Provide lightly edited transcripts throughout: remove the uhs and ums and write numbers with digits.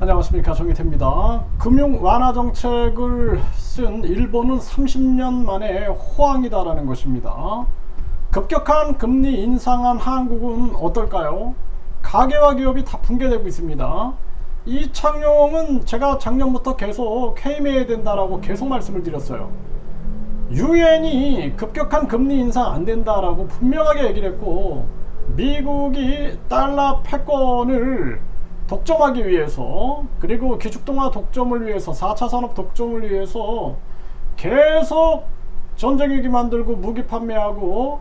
안녕하십니까, 정의태입니다. 금융 완화 정책을 쓴 일본은 30년 만에 호황이다라는 것입니다. 급격한 금리 인상한 한국은 어떨까요? 가계와 기업이 다 붕괴되고 있습니다. 이 창용은 제가 작년부터 계속 해임해야 된다라고 계속 말씀을 드렸어요. 유엔이 급격한 금리 인상 안 된다라고 분명하게 얘기를 했고, 미국이 달러 패권을 독점하기 위해서, 그리고 기축통화 독점을 위해서, 4차 산업 독점을 위해서 계속 전쟁위기 만들고 무기 판매하고,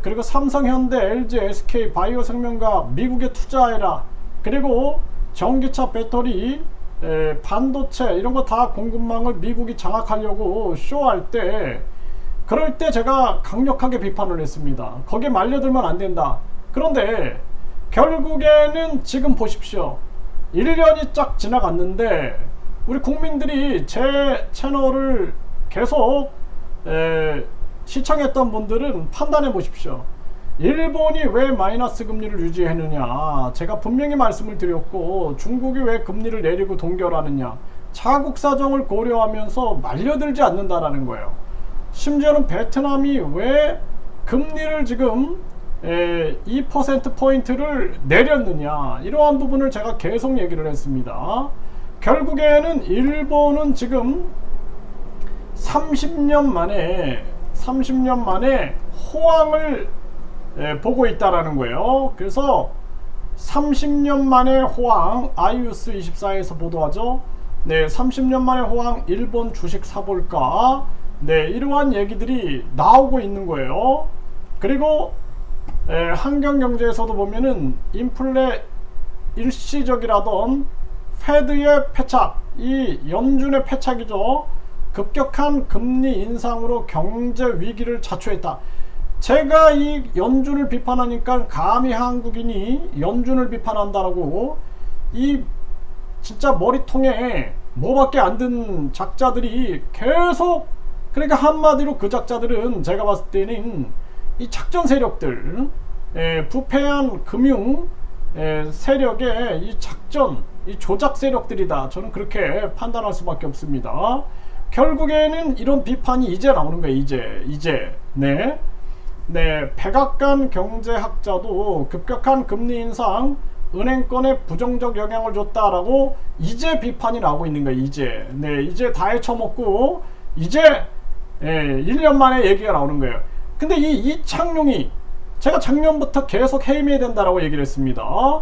그리고 삼성, 현대, LG, SK, 바이오생명과학 미국에 투자해라, 그리고 전기차, 배터리, 반도체 이런 거 다 공급망을 미국이 장악하려고 쇼할 때, 그럴 때 제가 강력하게 비판을 했습니다. 거기에 말려들면 안 된다. 그런데 결국에는 지금 보십시오. 1년이 쫙 지나갔는데 우리 국민들이 제 채널을 계속 시청했던 분들은 판단해 보십시오. 일본이 왜 마이너스 금리를 유지했느냐, 제가 분명히 말씀을 드렸고, 중국이 왜 금리를 내리고 동결하느냐, 자국 사정을 고려하면서 말려들지 않는다라는 거예요. 심지어는 베트남이 왜 금리를 지금 2%포인트를 내렸느냐, 이러한 부분을 제가 계속 얘기를 했습니다. 결국에는 일본은 지금 30년 만에 호황을 보고 있다라는 거예요. 그래서 30년 만에 호황, 아이유스 24에서 보도하죠. 네, 30년 만에 호황, 일본 주식 사볼까? 네, 이러한 얘기들이 나오고 있는 거예요. 그리고 환경경제에서도 보면은 인플레 일시적이라던 페드의 패착, 이 연준의 패착이죠. 급격한 금리 인상으로 경제 위기를 자초했다. 제가 이 연준을 비판하니까 감히 한국인이 연준을 비판한다라고, 이 진짜 머리통에 뭐밖에 안 든 작자들이 계속, 그러니까 한마디로 그 작자들은 제가 봤을 때는 이 작전 세력들, 부패한 금융 세력의 이 작전, 이 조작 세력들이다. 저는 그렇게 판단할 수밖에 없습니다. 결국에는 이런 비판이 이제 나오는 거예요. 이제. 네, 백악관 경제학자도 급격한 금리 인상 은행권에 부정적 영향을 줬다라고 이제 비판이 나오고 있는 거예요. 이제 다 헤쳐먹고 이제 1년 만에 얘기가 나오는 거예요. 근데 이 창룡이, 제가 작년부터 계속 해임해야 된다라고 얘기를 했습니다.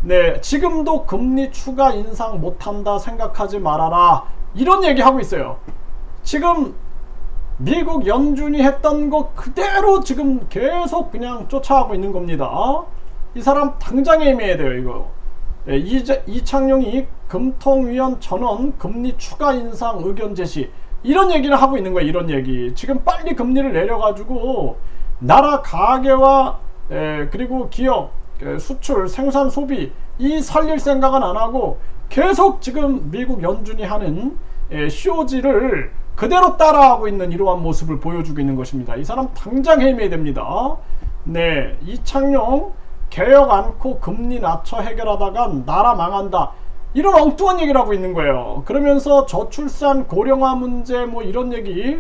네, 지금도 금리 추가 인상 못한다 생각하지 말아라, 이런 얘기 하고 있어요. 지금 미국 연준이 했던 거 그대로 지금 계속 그냥 쫓아가고 있는 겁니다. 이 사람 당장 해임해야 돼요, 이거. 이창용이 금통위원 전원 금리 추가 인상 의견 제시, 이런 얘기를 하고 있는 거예요. 이런 얘기. 지금 빨리 금리를 내려가지고 나라 가계와 그리고 기업, 수출, 생산, 소비 이 살릴 생각은 안 하고 계속 지금 미국 연준이 하는 COG를 그대로 따라하고 있는 이러한 모습을 보여주고 있는 것입니다. 이 사람 당장 해임해야 됩니다. 네, 이창용 개혁 않고 금리 낮춰 해결하다가 나라 망한다, 이런 엉뚱한 얘기를 하고 있는 거예요. 그러면서 저출산 고령화 문제 뭐 이런 얘기,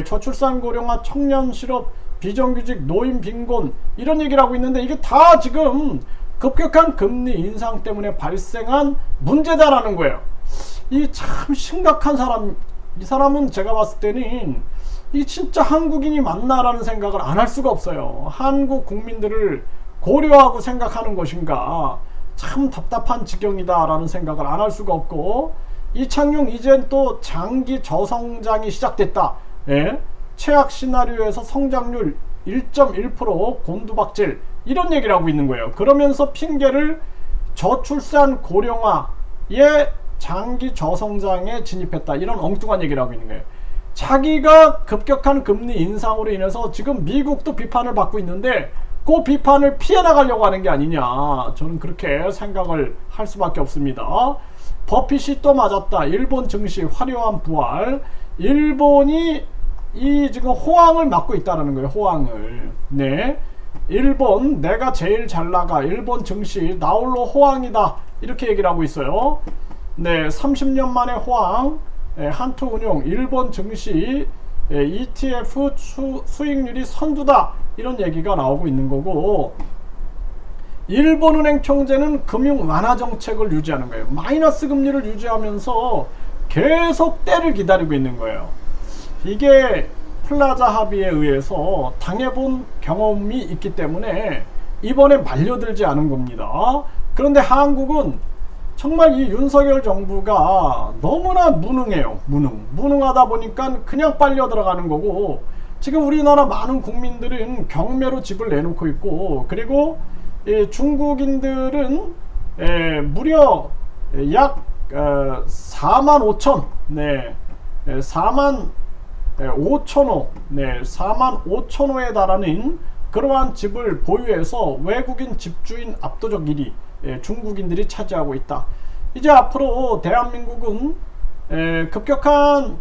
저출산 고령화, 청년 실업, 비정규직, 노인 빈곤 이런 얘기를 하고 있는데, 이게 다 지금 급격한 금리 인상 때문에 발생한 문제다라는 거예요. 이 참 심각한 사람, 이 사람은 제가 봤을 때는 이 진짜 한국인이 맞나라는 생각을 안 할 수가 없어요. 한국 국민들을 고려하고 생각하는 것인가, 참 답답한 지경이다 라는 생각을 안 할 수가 없고, 이창용 이젠 또 장기 저성장이 시작됐다. 최악 시나리오에서 성장률 1.1% 곤두박질, 이런 얘기를 하고 있는 거예요. 그러면서 핑계를 저출산 고령화의 장기 저성장에 진입했다, 이런 엉뚱한 얘기를 하고 있는 거예요. 자기가 급격한 금리 인상으로 인해서 지금 미국도 비판을 받고 있는데 그 비판을 피해 나가려고 하는 게 아니냐, 저는 그렇게 생각을 할 수밖에 없습니다. 버핏이 또 맞았다. 일본 증시 화려한 부활. 일본이 이 지금 호황을 맞고 있다는 거예요. 호황을. 네, 일본 내가 제일 잘 나가, 일본 증시 나홀로 호황이다, 이렇게 얘기를 하고 있어요. 네, 30년 만에 호황, 한토운용, 일본 증시, ETF 수익률이 선두다, 이런 얘기가 나오고 있는 거고, 일본은행 총재는 금융 완화 정책을 유지하는 거예요. 마이너스 금리를 유지하면서 계속 때를 기다리고 있는 거예요. 이게 플라자 합의에 의해서 당해본 경험이 있기 때문에 이번에 말려들지 않은 겁니다. 그런데 한국은 정말 이 윤석열 정부가 너무나 무능해요. 무능하다 보니까 그냥 빨려 들어가는 거고, 지금 우리나라 많은 국민들은 경매로 집을 내놓고 있고, 그리고 중국인들은 무려 약 4만 5천, 4만 5천호, 4만 5천호에 달하는 그러한 집을 보유해서 외국인 집주인 압도적 1위, 중국인들이 차지하고 있다. 이제 앞으로 대한민국은 급격한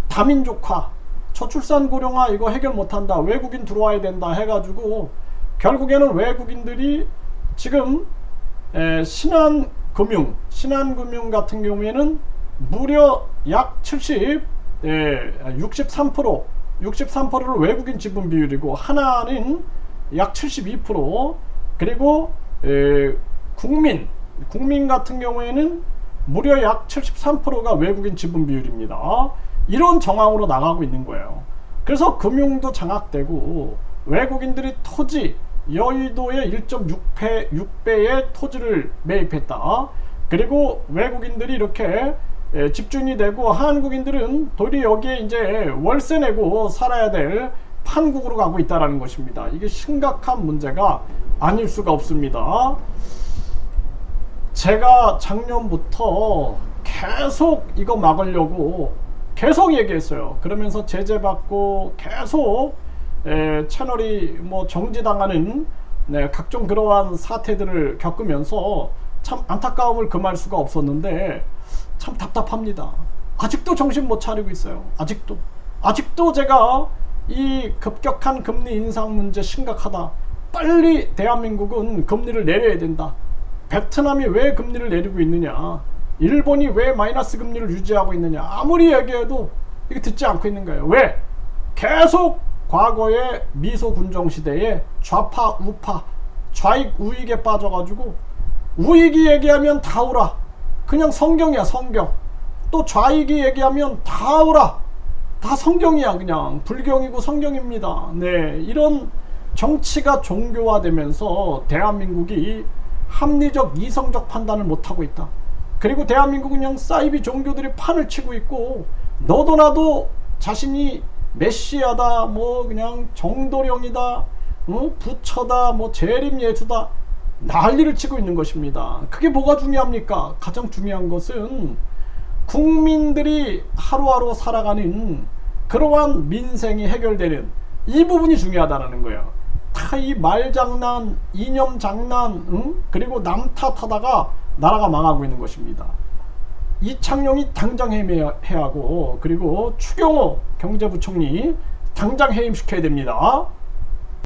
다민족화, 저출산 고령화 이거 해결 못한다, 외국인 들어와야 된다 해가지고 결국에는 외국인들이 지금 신한금융 같은 경우에는 무려 약 63%를 외국인 지분 비율이고, 하나는 약 72%, 그리고 국민 같은 경우에는 무려 약 73%가 외국인 지분 비율입니다. 이런 정황으로 나가고 있는 거예요. 그래서 금융도 장악되고, 외국인들이 토지, 여의도의 1.6배의 토지를 매입했다. 그리고 외국인들이 이렇게 집주인이 되고, 한국인들은 도리어 여기에 이제 월세 내고 살아야 될 판국으로 가고 있다는 것입니다. 이게 심각한 문제가 아닐 수가 없습니다. 제가 작년부터 계속 이거 막으려고 계속 얘기했어요. 그러면서 제재받고 계속 채널이 뭐 정지당하는 각종 그러한 사태들을 겪으면서 참 안타까움을 금할 수가 없었는데, 참 답답합니다. 아직도 정신 못 차리고 있어요. 아직도 제가 이 급격한 금리 인상 문제 심각하다, 빨리 대한민국은 금리를 내려야 된다, 베트남이 왜 금리를 내리고 있느냐, 일본이 왜 마이너스 금리를 유지하고 있느냐, 아무리 얘기해도 이게 듣지 않고 있는 거예요. 왜? 계속 과거의 미소군정 시대에 좌파 우파, 좌익 우익에 빠져가지고, 우익이 얘기하면 다 오라, 그냥 성경이야 성경. 또 좌익이 얘기하면 다 오라, 다 성경이야, 그냥 불경이고 성경입니다. 네, 이런 정치가 종교화되면서 대한민국이 합리적 이성적 판단을 못하고 있다. 그리고 대한민국은 그냥 사이비 종교들이 판을 치고 있고, 너도 나도 자신이 메시아다, 뭐 그냥 정도령이다, 부처다, 뭐 재림 예수다, 난리를 치고 있는 것입니다. 그게 뭐가 중요합니까? 가장 중요한 것은 국민들이 하루하루 살아가는 그러한 민생이 해결되는 이 부분이 중요하다는 거예요. 다 이 말장난, 이념장난, 그리고 남 탓하다가 나라가 망하고 있는 것입니다. 이창용이 당장 해임해야 하고, 그리고 추경호 경제부총리 당장 해임시켜야 됩니다.